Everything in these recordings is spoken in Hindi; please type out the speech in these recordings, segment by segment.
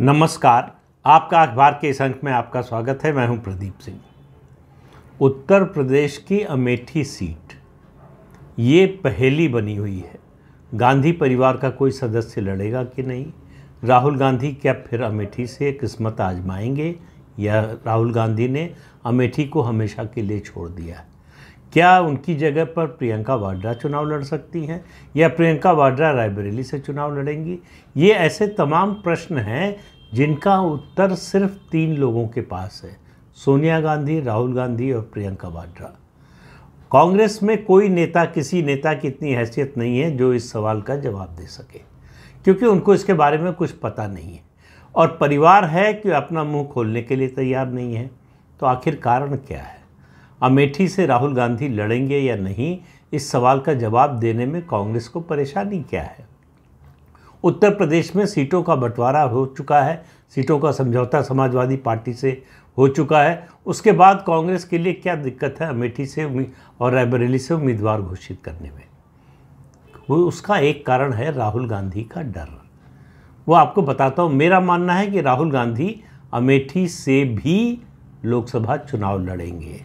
नमस्कार। आपका अखबार के इस अंक में आपका स्वागत है। मैं हूं प्रदीप सिंह। उत्तर प्रदेश की अमेठी सीट ये पहेली बनी हुई है। गांधी परिवार का कोई सदस्य लड़ेगा कि नहीं? राहुल गांधी क्या फिर अमेठी से किस्मत आजमाएंगे या राहुल गांधी ने अमेठी को हमेशा के लिए छोड़ दिया? क्या उनकी जगह पर प्रियंका वाड्रा चुनाव लड़ सकती हैं या प्रियंका वाड्रा रायबरेली से चुनाव लड़ेंगी? ये ऐसे तमाम प्रश्न हैं जिनका उत्तर सिर्फ 3 लोगों के पास है: सोनिया गांधी, राहुल गांधी और प्रियंका वाड्रा। कांग्रेस में कोई नेता, किसी नेता की इतनी हैसियत नहीं है जो इस सवाल का जवाब दे सके, क्योंकि उनको इसके बारे में कुछ पता नहीं है और परिवार है कि अपना मुंह खोलने के लिए तैयार नहीं है। तो आखिर कारण क्या है? अमेठी से राहुल गांधी लड़ेंगे या नहीं, इस सवाल का जवाब देने में कांग्रेस को परेशानी क्या है? उत्तर प्रदेश में सीटों का बंटवारा हो चुका है, सीटों का समझौता समाजवादी पार्टी से हो चुका है। उसके बाद कांग्रेस के लिए क्या दिक्कत है अमेठी से और रायबरेली से उम्मीदवार घोषित करने में? उसका एक कारण है राहुल गांधी का डर। वो आपको बताता हूँ। मेरा मानना है कि राहुल गांधी अमेठी से भी लोकसभा चुनाव लड़ेंगे।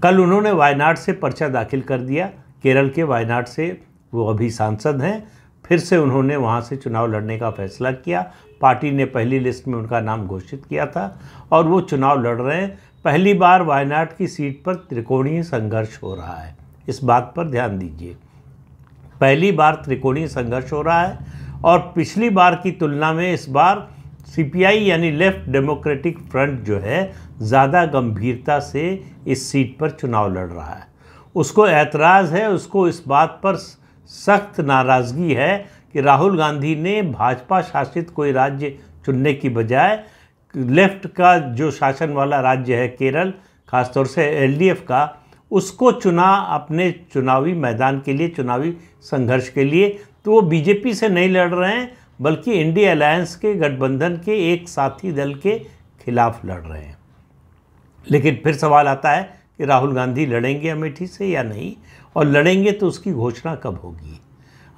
कल उन्होंने वायनाड से पर्चा दाखिल कर दिया। केरल के वायनाड से वो अभी सांसद हैं। फिर से उन्होंने वहाँ से चुनाव लड़ने का फैसला किया। पार्टी ने पहली लिस्ट में उनका नाम घोषित किया था और वो चुनाव लड़ रहे हैं। पहली बार वायनाड की सीट पर त्रिकोणीय संघर्ष हो रहा है। इस बात पर ध्यान दीजिए, पहली बार त्रिकोणीय संघर्ष हो रहा है और पिछली बार की तुलना में इस बार सीपीआई यानी लेफ्ट डेमोक्रेटिक फ्रंट जो है ज़्यादा गंभीरता से इस सीट पर चुनाव लड़ रहा है। उसको ऐतराज़ है, उसको इस बात पर सख्त नाराज़गी है कि राहुल गांधी ने भाजपा शासित कोई राज्य चुनने की बजाय लेफ्ट का जो शासन वाला राज्य है केरल, खासतौर से एलडीएफ का, उसको चुना अपने चुनावी मैदान के लिए, चुनावी संघर्ष के लिए। तो वो बीजेपी से नहीं लड़ रहे हैं बल्कि इंडिया अलायंस के गठबंधन के एक साथी दल के खिलाफ लड़ रहे हैं। लेकिन फिर सवाल आता है कि राहुल गांधी लड़ेंगे अमेठी से या नहीं, और लड़ेंगे तो उसकी घोषणा कब होगी?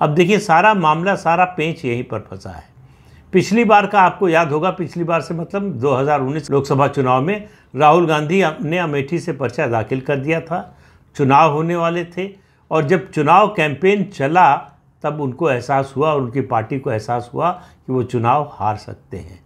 अब देखिए, सारा मामला, सारा पेंच यहीं पर फंसा है। पिछली बार का आपको याद होगा, पिछली बार से मतलब 2019 लोकसभा चुनाव में राहुल गांधी ने अमेठी से पर्चा दाखिल कर दिया था। चुनाव होने वाले थे और जब चुनाव कैंपेन चला तब उनको एहसास हुआ और उनकी पार्टी को एहसास हुआ कि वो चुनाव हार सकते हैं।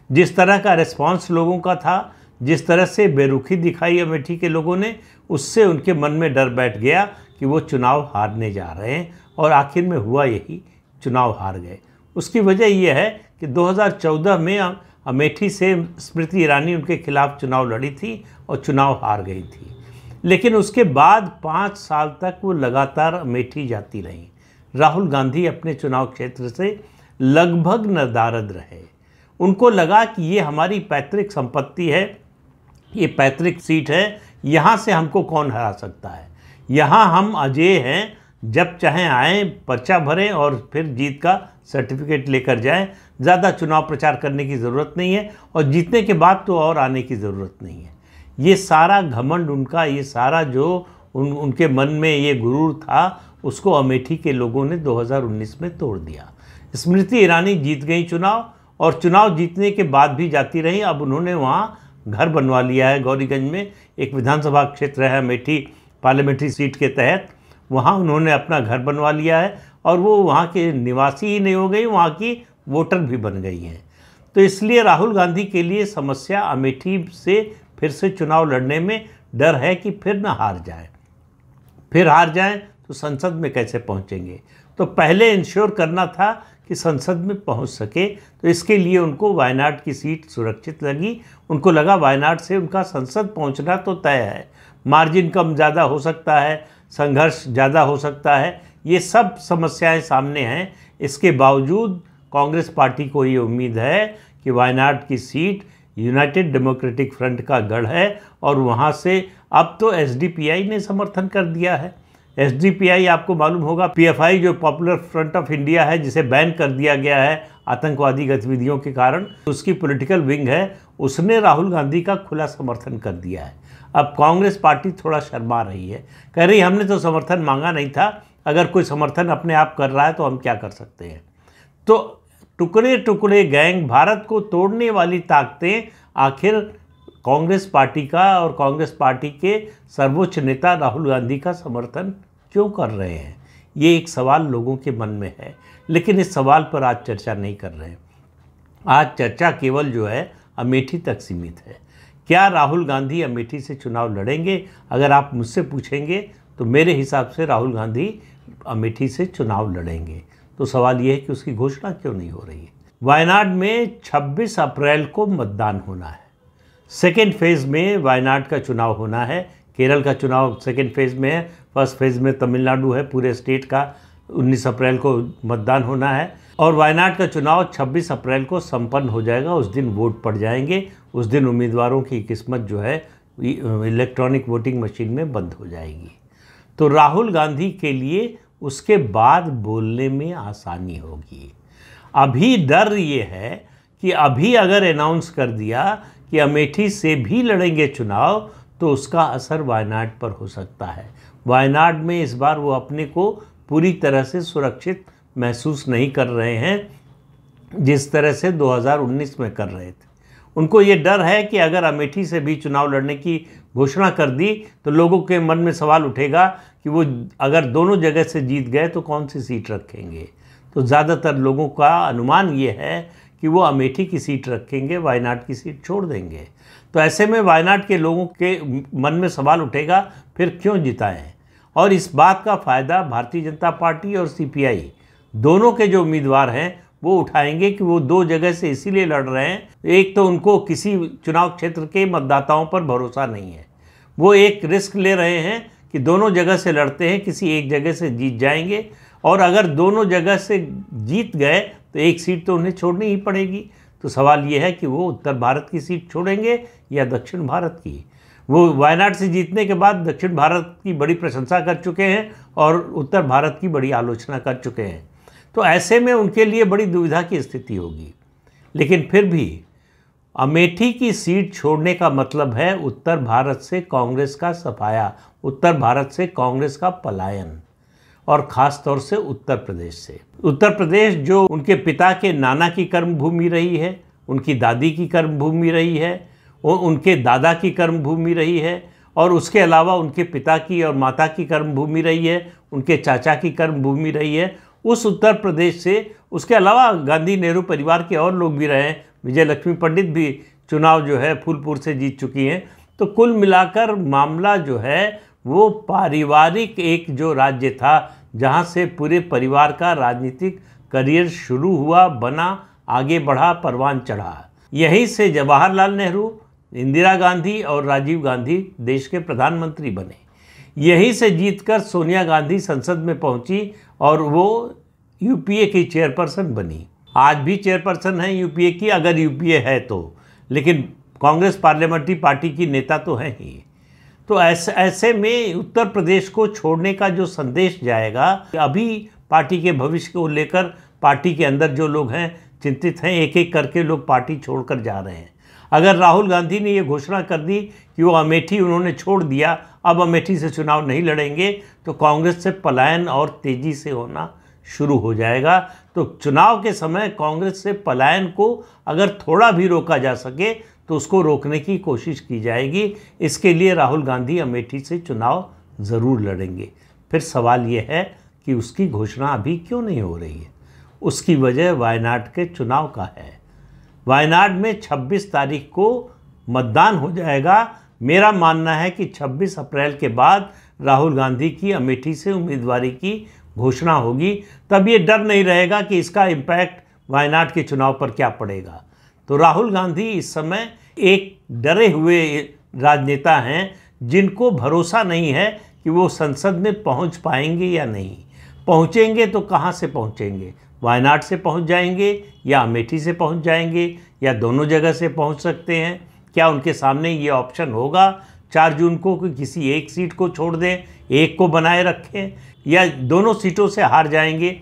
जिस तरह का रिस्पांस लोगों का था, जिस तरह से बेरुखी दिखाई अमेठी के लोगों ने, उससे उनके मन में डर बैठ गया कि वो चुनाव हारने जा रहे हैं और आखिर में हुआ यही, चुनाव हार गए। उसकी वजह यह है कि 2014 में अमेठी से स्मृति ईरानी उनके खिलाफ चुनाव लड़ी थी और चुनाव हार गई थी। लेकिन उसके बाद 5 साल तक वो लगातार अमेठी जाती रहीं। राहुल गांधी अपने चुनाव क्षेत्र से लगभग नदारद रहे। उनको लगा कि ये हमारी पैतृक संपत्ति है, ये पैतृक सीट है, यहाँ से हमको कौन हरा सकता है, यहाँ हम अजेय हैं, जब चाहें आएँ, पर्चा भरें और फिर जीत का सर्टिफिकेट लेकर जाएं। ज़्यादा चुनाव प्रचार करने की ज़रूरत नहीं है और जीतने के बाद तो और आने की ज़रूरत नहीं है। ये सारा घमंड उनका, ये सारा जो उनके मन में ये गुरूर था, उसको अमेठी के लोगों ने 2019 में तोड़ दिया। स्मृति ईरानी जीत गई चुनाव और चुनाव जीतने के बाद भी जाती रही। अब उन्होंने वहाँ घर बनवा लिया है। गौरीगंज में एक विधानसभा क्षेत्र है अमेठी पार्लियामेंट्री सीट के तहत, वहाँ उन्होंने अपना घर बनवा लिया है और वो वहाँ के निवासी ही नहीं हो गई, वहाँ की वोटर भी बन गई हैं। तो इसलिए राहुल गांधी के लिए समस्या अमेठी से फिर से चुनाव लड़ने में डर है कि फिर न हार जाए। फिर हार जाएं तो संसद में कैसे पहुंचेंगे? तो पहले इंश्योर करना था कि संसद में पहुंच सके, तो इसके लिए उनको वायनाड की सीट सुरक्षित लगी। उनको लगा वायनाड से उनका संसद पहुंचना तो तय है, मार्जिन कम ज़्यादा हो सकता है, संघर्ष ज़्यादा हो सकता है, ये सब समस्याएं सामने हैं। इसके बावजूद कांग्रेस पार्टी को ये उम्मीद है कि वायनाड की सीट यूनाइटेड डेमोक्रेटिक फ्रंट का गढ़ है और वहाँ से अब तो एसडीपीआई ने समर्थन कर दिया है। एसडीपीआई आपको मालूम होगा, पीएफआई जो पॉपुलर फ्रंट ऑफ इंडिया है, जिसे बैन कर दिया गया है आतंकवादी गतिविधियों के कारण, उसकी पॉलिटिकल विंग है, उसने राहुल गांधी का खुला समर्थन कर दिया है। अब कांग्रेस पार्टी थोड़ा शर्मा रही है, कह रही हमने तो समर्थन मांगा नहीं था, अगर कोई समर्थन अपने आप कर रहा है तो हम क्या कर सकते हैं। तो टुकड़े टुकड़े गैंग, भारत को तोड़ने वाली ताकतें आखिर कांग्रेस पार्टी का और कांग्रेस पार्टी के सर्वोच्च नेता राहुल गांधी का समर्थन क्यों कर रहे हैं? ये एक सवाल लोगों के मन में है, लेकिन इस सवाल पर आज चर्चा नहीं कर रहे हैं। आज चर्चा केवल जो है अमेठी तक सीमित है। क्या राहुल गांधी अमेठी से चुनाव लड़ेंगे? अगर आप मुझसे पूछेंगे तो मेरे हिसाब से राहुल गांधी अमेठी से चुनाव लड़ेंगे। तो सवाल ये है कि उसकी घोषणा क्यों नहीं हो रही है? वायनाड में 26 अप्रैल को मतदान होना है। सेकेंड फेज़ में वायनाड का चुनाव होना है। केरल का चुनाव सेकेंड फेज़ में है। फर्स्ट फेज़ में तमिलनाडु है, पूरे स्टेट का 19 अप्रैल को मतदान होना है। और वायनाड का चुनाव 26 अप्रैल को संपन्न हो जाएगा। उस दिन वोट पड़ जाएंगे। उस दिन उम्मीदवारों की किस्मत जो है इलेक्ट्रॉनिक वोटिंग मशीन में बंद हो जाएगी। तो राहुल गांधी के लिए उसके बाद बोलने में आसानी होगी। अभी डर ये है कि अभी अगर अनाउंस कर दिया कि अमेठी से भी लड़ेंगे चुनाव, तो उसका असर वायनाड पर हो सकता है। वायनाड में इस बार वो अपने को पूरी तरह से सुरक्षित महसूस नहीं कर रहे हैं, जिस तरह से 2019 में कर रहे थे। उनको ये डर है कि अगर अमेठी से भी चुनाव लड़ने की घोषणा कर दी तो लोगों के मन में सवाल उठेगा कि वो अगर दोनों जगह से जीत गए तो कौन सी सीट रखेंगे। तो ज़्यादातर लोगों का अनुमान ये है कि वो अमेठी की सीट रखेंगे, वायनाड की सीट छोड़ देंगे। तो ऐसे में वायनाड के लोगों के मन में सवाल उठेगा, फिर क्यों जिताएं? और इस बात का फ़ायदा भारतीय जनता पार्टी और CPI दोनों के जो उम्मीदवार हैं वो उठाएंगे कि वो दो जगह से इसीलिए लड़ रहे हैं। एक तो उनको किसी चुनाव क्षेत्र के मतदाताओं पर भरोसा नहीं है। वो एक रिस्क ले रहे हैं कि दोनों जगह से लड़ते हैं, किसी एक जगह से जीत जाएंगे, और अगर दोनों जगह से जीत गए तो एक सीट तो उन्हें छोड़नी ही पड़ेगी। तो सवाल ये है कि वो उत्तर भारत की सीट छोड़ेंगे या दक्षिण भारत की। वो वायनाड से जीतने के बाद दक्षिण भारत की बड़ी प्रशंसा कर चुके हैं और उत्तर भारत की बड़ी आलोचना कर चुके हैं। तो ऐसे में उनके लिए बड़ी दुविधा की स्थिति होगी। लेकिन फिर भी अमेठी की सीट छोड़ने का मतलब है उत्तर भारत से कांग्रेस का सफाया, उत्तर भारत से कांग्रेस का पलायन, और ख़ास तौर से उत्तर प्रदेश से। उत्तर प्रदेश जो उनके पिता के नाना की कर्मभूमि रही है, उनकी दादी की कर्मभूमि रही है, वो उनके दादा की कर्मभूमि रही है, और उसके अलावा उनके पिता की और माता की कर्मभूमि रही है, उनके चाचा की कर्मभूमि रही है। उस उत्तर प्रदेश से उसके अलावा गांधी नेहरू परिवार के और लोग भी रहे हैं। विजय लक्ष्मी पंडित भी चुनाव जो है फूलपुर से जीत चुकी हैं। तो कुल मिलाकर मामला जो है वो पारिवारिक एक जो राज्य था, जहां से पूरे परिवार का राजनीतिक करियर शुरू हुआ, बना, आगे बढ़ा, परवान चढ़ा। यहीं से जवाहरलाल नेहरू, इंदिरा गांधी और राजीव गांधी देश के प्रधानमंत्री बने। यहीं से जीतकर सोनिया गांधी संसद में पहुंची और वो UPA की चेयरपर्सन बनी। आज भी चेयरपर्सन है UPA की, अगर UPA है तो, लेकिन कांग्रेस पार्लियामेंट्री पार्टी की नेता तो है ही। तो ऐसे में उत्तर प्रदेश को छोड़ने का जो संदेश जाएगा, अभी पार्टी के भविष्य को लेकर पार्टी के अंदर जो लोग हैं चिंतित हैं, एक एक करके लोग पार्टी छोड़कर जा रहे हैं। अगर राहुल गांधी ने ये घोषणा कर दी कि वो अमेठी उन्होंने छोड़ दिया, अब अमेठी से चुनाव नहीं लड़ेंगे, तो कांग्रेस से पलायन और तेज़ी से होना शुरू हो जाएगा। तो चुनाव के समय कांग्रेस से पलायन को अगर थोड़ा भी रोका जा सके तो उसको रोकने की कोशिश की जाएगी। इसके लिए राहुल गांधी अमेठी से चुनाव ज़रूर लड़ेंगे। फिर सवाल ये है कि उसकी घोषणा अभी क्यों नहीं हो रही है? उसकी वजह वायनाड के चुनाव का है। वायनाड में 26 तारीख को मतदान हो जाएगा। मेरा मानना है कि 26 अप्रैल के बाद राहुल गांधी की अमेठी से उम्मीदवारी की घोषणा होगी। तब ये डर नहीं रहेगा कि इसका इम्पैक्ट वायनाड के चुनाव पर क्या पड़ेगा। तो राहुल गांधी इस समय एक डरे हुए राजनेता हैं, जिनको भरोसा नहीं है कि वो संसद में पहुंच पाएंगे या नहीं। पहुंचेंगे तो कहां से पहुंचेंगे? वायनाड से पहुंच जाएंगे या अमेठी से पहुंच जाएंगे या दोनों जगह से पहुंच सकते हैं? क्या उनके सामने ये ऑप्शन होगा 4 जून को कि किसी एक सीट को छोड़ दें, एक को बनाए रखें, या दोनों सीटों से हार जाएंगे?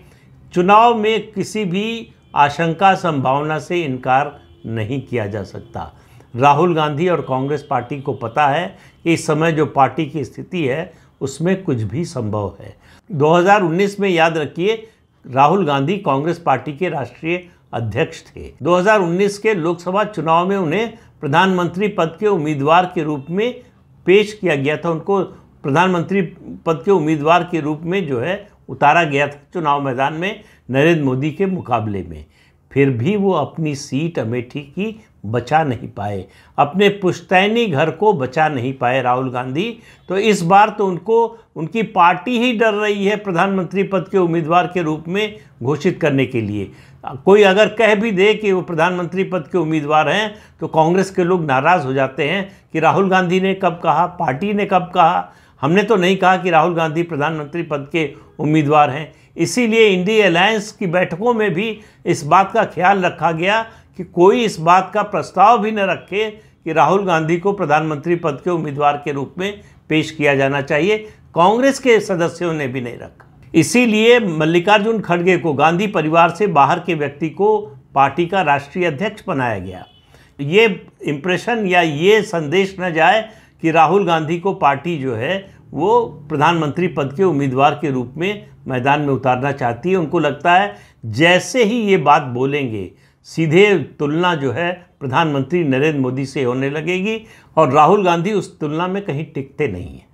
चुनाव में किसी भी आशंका संभावना से इनकार नहीं किया जा सकता। राहुल गांधी और कांग्रेस पार्टी को पता है कि इस समय जो पार्टी की स्थिति है उसमें कुछ भी संभव है। 2019 में याद रखिए, राहुल गांधी कांग्रेस पार्टी के राष्ट्रीय अध्यक्ष थे। 2019 के लोकसभा चुनाव में उन्हें प्रधानमंत्री पद के उम्मीदवार के रूप में पेश किया गया था। उनको प्रधानमंत्री पद के उम्मीदवार के रूप में जो है उतारा गया था चुनाव मैदान में नरेंद्र मोदी के मुकाबले में। फिर भी वो अपनी सीट अमेठी की बचा नहीं पाए, अपने पुश्तैनी घर को बचा नहीं पाए राहुल गांधी। तो इस बार तो उनकी पार्टी ही डर रही है प्रधानमंत्री पद के उम्मीदवार के रूप में घोषित करने के लिए। कोई अगर कह भी दे कि वो प्रधानमंत्री पद के उम्मीदवार हैं तो कांग्रेस के लोग नाराज़ हो जाते हैं कि राहुल गांधी ने कब कहा, पार्टी ने कब कहा, हमने तो नहीं कहा कि राहुल गांधी प्रधानमंत्री पद के उम्मीदवार हैं। इसीलिए इंडिया अलायंस की बैठकों में भी इस बात का ख्याल रखा गया कि कोई इस बात का प्रस्ताव भी न रखे कि राहुल गांधी को प्रधानमंत्री पद के उम्मीदवार के रूप में पेश किया जाना चाहिए। कांग्रेस के सदस्यों ने भी नहीं रखा। इसीलिए मल्लिकार्जुन खड़गे को गांधी परिवार से बाहर के व्यक्ति को पार्टी का राष्ट्रीय अध्यक्ष बनाया गया। ये इम्प्रेशन या ये संदेश न जाए कि राहुल गांधी को पार्टी जो है वो प्रधानमंत्री पद के उम्मीदवार के रूप में मैदान में उतारना चाहती है। उनको लगता है जैसे ही ये बात बोलेंगे सीधे तुलना जो है प्रधानमंत्री नरेंद्र मोदी से होने लगेगी और राहुल गांधी उस तुलना में कहीं टिकते नहीं हैं।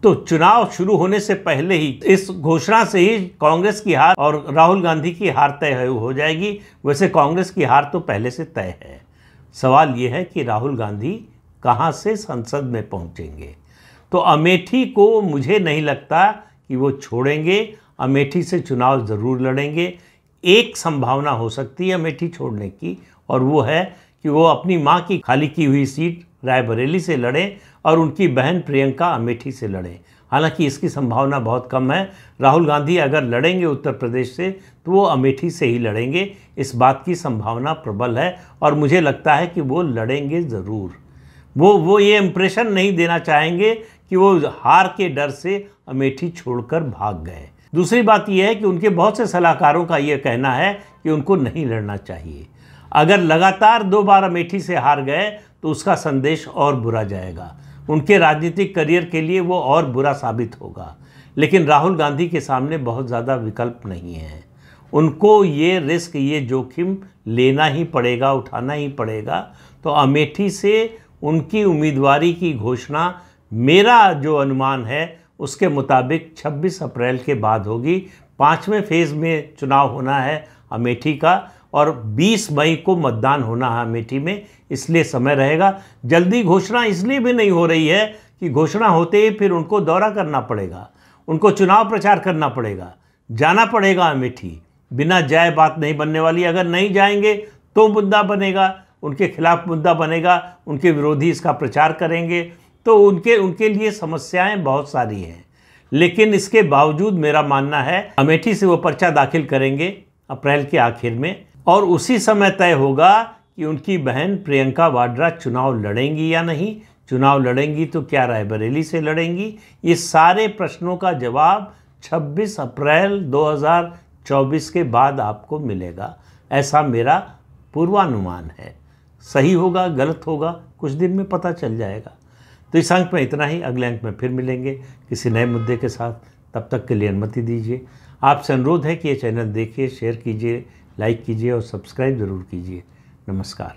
तो चुनाव शुरू होने से पहले ही इस घोषणा से ही कांग्रेस की हार और राहुल गांधी की हार तय हो जाएगी। वैसे कांग्रेस की हार तो पहले से तय है। सवाल ये है कि राहुल गांधी कहाँ से संसद में पहुँचेंगे। तो अमेठी को मुझे नहीं लगता कि वो छोड़ेंगे। अमेठी से चुनाव ज़रूर लड़ेंगे। एक संभावना हो सकती है अमेठी छोड़ने की, और वो है कि वो अपनी मां की खाली की हुई सीट रायबरेली से लड़ें और उनकी बहन प्रियंका अमेठी से लड़ें। हालांकि इसकी संभावना बहुत कम है। राहुल गांधी अगर लड़ेंगे उत्तर प्रदेश से तो वो अमेठी से ही लड़ेंगे। इस बात की संभावना प्रबल है और मुझे लगता है कि वो लड़ेंगे ज़रूर। वो ये इम्प्रेशन नहीं देना चाहेंगे कि वो हार के डर से अमेठी छोड़कर भाग गए। दूसरी बात यह है कि उनके बहुत से सलाहकारों का ये कहना है कि उनको नहीं लड़ना चाहिए। अगर लगातार 2 बार अमेठी से हार गए तो उसका संदेश और बुरा जाएगा। उनके राजनीतिक करियर के लिए वो और बुरा साबित होगा। लेकिन राहुल गांधी के सामने बहुत ज़्यादा विकल्प नहीं है। उनको ये रिस्क, ये जोखिम लेना ही पड़ेगा, उठाना ही पड़ेगा। तो अमेठी से उनकी उम्मीदवारी की घोषणा मेरा जो अनुमान है उसके मुताबिक 26 अप्रैल के बाद होगी। 5वें फेज़ में चुनाव होना है अमेठी का और 20 मई को मतदान होना है अमेठी में, इसलिए समय रहेगा। जल्दी घोषणा इसलिए भी नहीं हो रही है कि घोषणा होते ही फिर उनको दौरा करना पड़ेगा, उनको चुनाव प्रचार करना पड़ेगा, जाना पड़ेगा अमेठी। बिना जाए बात नहीं बनने वाली। अगर नहीं जाएंगे तो मुद्दा बनेगा, उनके खिलाफ मुद्दा बनेगा, उनके विरोधी इसका प्रचार करेंगे, तो उनके लिए समस्याएं बहुत सारी हैं। लेकिन इसके बावजूद मेरा मानना है अमेठी से वो पर्चा दाखिल करेंगे अप्रैल के आखिर में, और उसी समय तय होगा कि उनकी बहन प्रियंका वाड्रा चुनाव लड़ेंगी या नहीं। चुनाव लड़ेंगी तो क्या रायबरेली से लड़ेंगी? ये सारे प्रश्नों का जवाब 26 अप्रैल 2024 के बाद आपको मिलेगा, ऐसा मेरा पूर्वानुमान है। सही होगा, गलत होगा, कुछ दिन में पता चल जाएगा। तो इस अंक में इतना ही। अगले अंक में फिर मिलेंगे किसी नए मुद्दे के साथ। तब तक के लिए अनुमति दीजिए। आपसे अनुरोध है कि ये चैनल देखिए, शेयर कीजिए, लाइक कीजिए और सब्सक्राइब ज़रूर कीजिए। नमस्कार।